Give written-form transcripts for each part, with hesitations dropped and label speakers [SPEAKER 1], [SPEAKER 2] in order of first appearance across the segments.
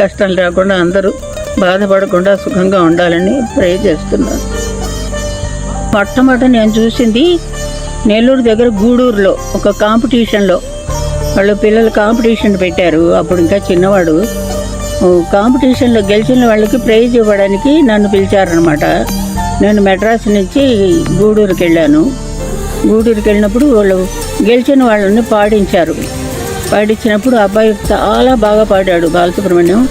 [SPEAKER 1] కష్టాలు రాకుండా అందరూ బాధపడకుండా సుఖంగా ఉండాలని ప్రే చేస్తున్నాను. మొట్టమొదట నేను చూసింది నెల్లూరు దగ్గర గూడూరులో ఒక కాంపిటీషన్లో వాళ్ళు పిల్లలు కాంపిటీషన్ పెట్టారు. అప్పుడు ఇంకా చిన్నవాడు. కాంపిటీషన్లో గెలిచిన వాళ్ళకి ప్రైజ్ ఇవ్వడానికి నన్ను పిలిచారనమాట. నేను మెడ్రాస్ నుంచి గూడూరుకి వెళ్ళాను. గూడూరుకి వెళ్ళినప్పుడు వాళ్ళు గెలిచిన వాళ్ళని పాడించారు. పాడించినప్పుడు అబ్బాయి చాలా బాగా పాడాడు. బాలసుబ్రహ్మణ్యం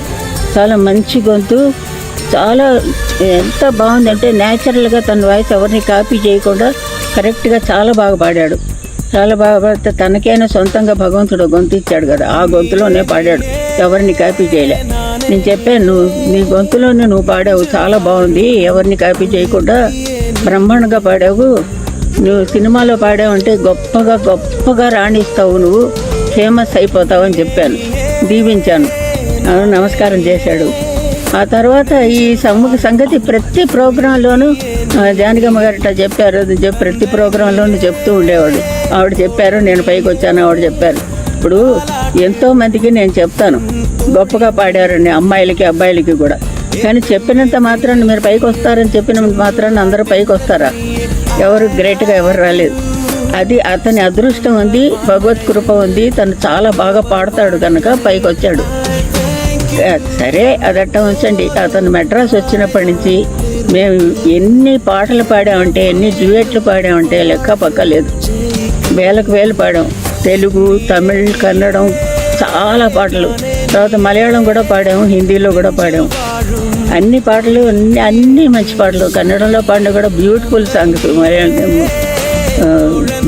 [SPEAKER 1] చాలా మంచి గొంతు, చాలా ఎంత బాగుందంటే న్యాచురల్గా తన వాయిస్ ఎవరిని కాపీ చేయకుండా కరెక్ట్గా చాలా బాగా పాడాడు. చాలా బాగా పాడితే తనకైనా సొంతంగా భగవంతుడు గొంతు ఇచ్చాడు కదా, ఆ గొంతులోనే పాడాడు, ఎవరిని కాపీ చేయలే. నేను చెప్పాను, నీ గొంతులోనే నువ్వు పాడావు, చాలా బాగుంది, ఎవరిని కాపీ చేయకుండా బ్రహ్మాండంగా పాడావు, నువ్వు సినిమాలో పాడావంటే గొప్పగా రాణిస్తావు, నువ్వు ఫేమస్ అయిపోతావు అని చెప్పాను, దీవించాను. నమస్కారం చేశాడు. ఆ తర్వాత ఈ సంగతి ప్రతి ప్రోగ్రాంలోనూ జానకమ్మ గారిట చెప్పారు, ప్రతి ప్రోగ్రాంలోనూ చెప్తూ ఉండేవాడు. ఆవిడ చెప్పారు, నేను పైకి వచ్చాను, ఆవిడ చెప్పారు. ఇప్పుడు ఎంతోమందికి నేను చెప్తాను గొప్పగా పాడారని, అమ్మాయిలకి అబ్బాయిలకి కూడా. కానీ చెప్పినంత మాత్రాన్ని మీరు పైకి వస్తారని చెప్పినంత మాత్రాన్ని అందరూ పైకి వస్తారా? ఎవరు గ్రేట్గా ఎవరు రాలేదు. అది అతని అదృష్టం ఉంది, భగవత్ కృప ఉంది, తను చాలా బాగా పాడతాడు కనుక పైకి వచ్చాడు. సరే, అదట్ట ఉంచండి. అతను మెడ్రాస్ వచ్చినప్పటి నుంచి మేము ఎన్ని పాటలు పాడామంటే, ఎన్ని డ్యూయెట్లు పాడామంటే లెక్క పక్క లేదు. వేలకు వేలు పాడాం. తెలుగు, తమిళ్, కన్నడం చాలా పాటలు. తర్వాత మలయాళం కూడా పాడాము, హిందీలో కూడా పాడాము. అన్ని పాటలు అన్ని మంచి పాటలు. కన్నడంలో పాడిన కూడా బ్యూటిఫుల్ సాంగ్స్, మలయాళం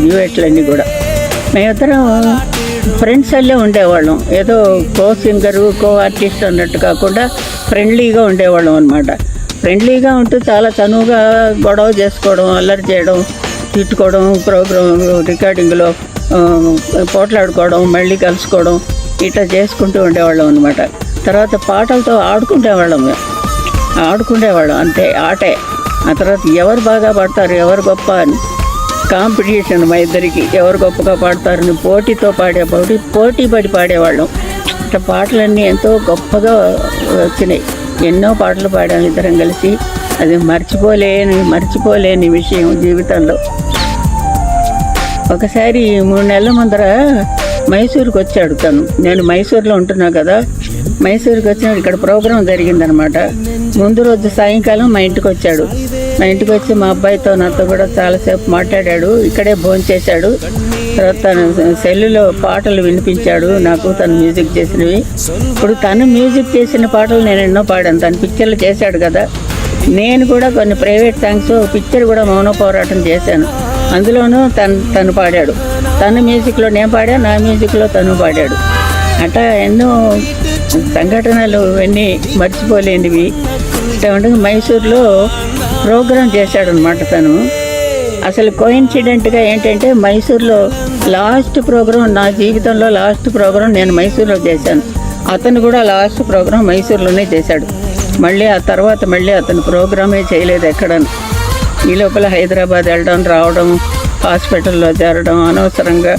[SPEAKER 1] డ్యూయెట్లన్నీ కూడా. మేమిద్దరం ఫ్రెండ్స్ అల్లే ఉండేవాళ్ళం. ఏదో కో సింగరు, కో ఆర్టిస్ట్ అన్నట్టు కాకుండా ఫ్రెండ్లీగా ఉండేవాళ్ళం అనమాట. ఫ్రెండ్లీగా ఉంటూ చాలా చనువుగా గొడవ చేసుకోవడం, అల్లరి చేయడం, తిట్టుకోవడం, ప్రోగ్రామ్ రికార్డింగ్లో పోట్లాడుకోవడం, మళ్ళీ కలుసుకోవడం, ఇట్లా చేసుకుంటూ ఉండేవాళ్ళం అనమాట. తర్వాత పాటలతో ఆడుకునేవాళ్ళం అంతే, ఆటే. ఆ తర్వాత ఎవరు బాగా పాడతారు, ఎవరు గొప్ప అని కాంపిటీషన్ మా ఇద్దరికి, ఎవరు గొప్పగా పాడతారని పోటీతో పోటీ పడి పాడేవాళ్ళం. ఇట్లా పాటలన్నీ ఎంతో గొప్పగా వచ్చినాయి. ఎన్నో పాటలు పాడాము ఇద్దరం కలిసి. అది మర్చిపోలేని విషయం జీవితంలో. ఒకసారి 3 నెలల ముందర మైసూరుకి వచ్చాడు తను. నేను మైసూరులో ఉంటున్నా కదా, మైసూరుకి వచ్చినాడు. ఇక్కడ ప్రోగ్రాం జరిగిందనమాట. ముందు రోజు సాయంకాలం మా ఇంటికి వచ్చాడు. మా ఇంటికి వచ్చి మా అబ్బాయితో నాతో కూడా చాలాసేపు మాట్లాడాడు. ఇక్కడే భోంచేశాడు. తర్వాత తను సెల్లులో పాటలు వినిపించాడు నాకు, తను మ్యూజిక్ చేసినవి. ఇప్పుడు తను మ్యూజిక్ చేసిన పాటలు నేను ఎన్నో పాడాను. తను పిక్చర్లు చేశాడు కదా, నేను కూడా కొన్ని ప్రైవేట్ సాంగ్స్, పిక్చర్ కూడా మౌన పోరాటం చేశాను. అందులోనూ తను పాడాడు. తన మ్యూజిక్లో నేను పాడా, నా మ్యూజిక్లో తను పాడాడు. అట్లా ఎన్నో సంఘటనలు ఇవన్నీ మర్చిపోలేనివి. ఉండగా మైసూర్లో ప్రోగ్రాం చేశాడు అనమాట తను. అసలు కోయిన్సిడెంట్గా ఏంటంటే మైసూర్లో లాస్ట్ ప్రోగ్రాం, నా జీవితంలో లాస్ట్ ప్రోగ్రాం నేను మైసూర్లో చేశాను. అతను కూడా లాస్ట్ ప్రోగ్రాం మైసూర్లోనే చేశాడు. మళ్ళీ ఆ తర్వాత అతను ప్రోగ్రామే చేయలేదు ఎక్కడని. ఈ లోపల హైదరాబాద్ వెళ్ళడం, రావడం, హాస్పిటల్లో చేరడం, అనవసరంగా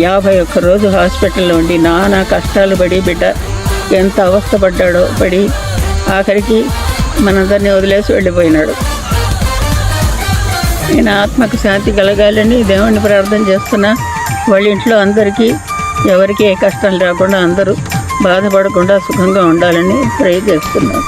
[SPEAKER 1] 51 రోజు హాస్పిటల్లో ఉండి నానా కష్టాలు పడి, బిడ్డ ఎంత అవస్థపడ్డాడో పడి ఆఖరికి మనందరినీ వదిలేసి వెళ్ళిపోయినాడు. నేను ఆత్మకు శాంతి కలగాలని దేవుణ్ణి ప్రార్థన చేస్తున్నా. వాళ్ళ ఇంట్లో అందరికీ ఎవరికి ఏ కష్టాలు రాకుండా అందరూ బాధపడకుండా సుఖంగా ఉండాలని ప్రే చేస్తున్నాను.